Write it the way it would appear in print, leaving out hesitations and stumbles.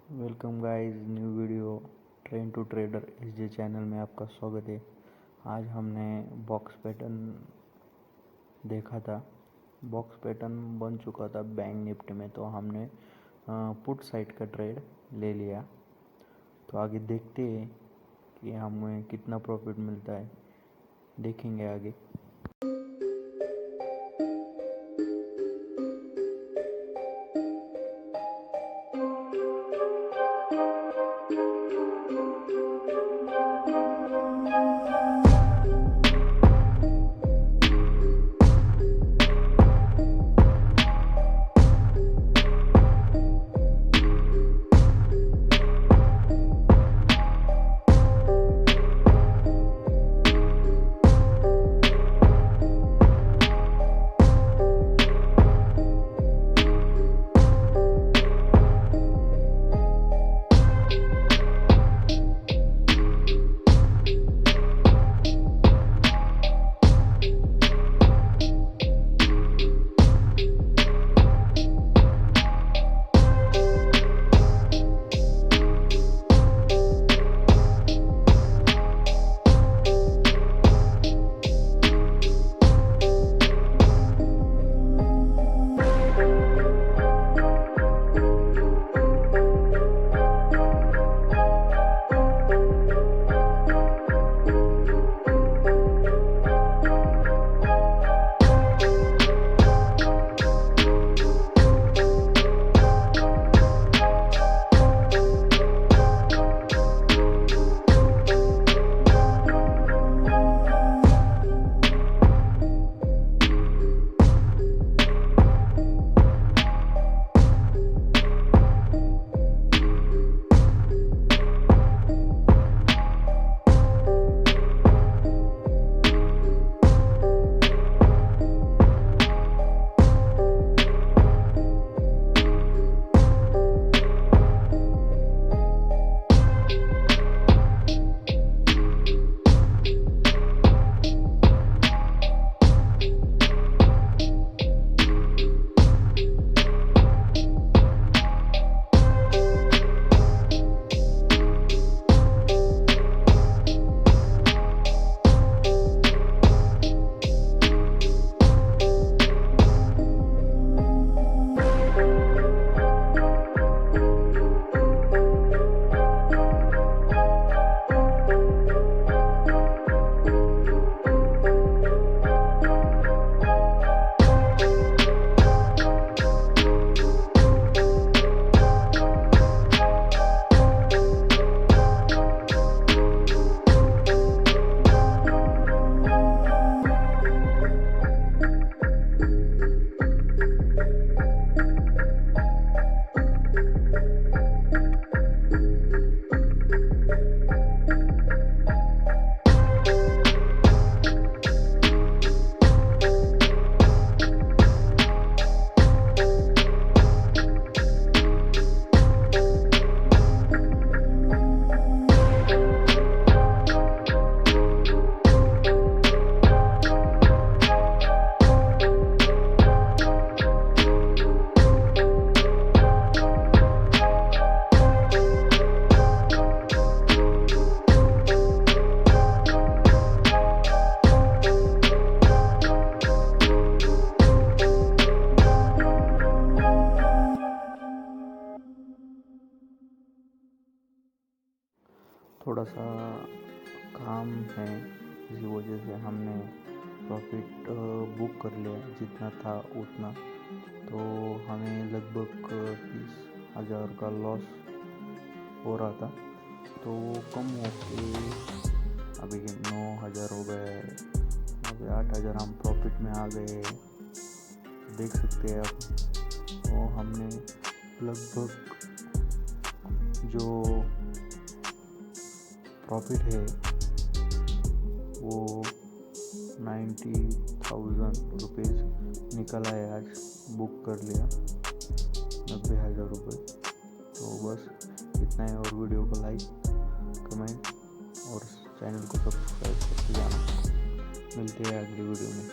Welcome guys, new video train to trader इस channel में आपका स्वागत है। आज हमने बॉक्स पैटर्न देखा था। बॉक्स पैटर्न बन चुका था बैंक निफ्टी में, तो हमने पुट साइड का ट्रेड ले लिया। तो आगे देखते हैं कि हमें कितना प्रॉफिट मिलता है, देखेंगे आगे। थोड़ा सा काम है, इसी वजह से हमने प्रॉफिट बुक कर लिया, जितना था उतना। तो हमें लगभग 30,000 का लॉस हो रहा था, तो वो कम हो के अभी 9,000 हो गए। अभी 8,000 हम प्रॉफिट में आ गए, देख सकते हैं आप। तो हमने लगभग जो प्रॉफिट है वो 90,000 रुपीज़ निकल आया। आज बुक कर लिया 90,000 रुपये। तो बस इतना है, और वीडियो को लाइक, कमेंट और चैनल को सब्सक्राइब करके जाना। मिलते हैं अगली वीडियो में।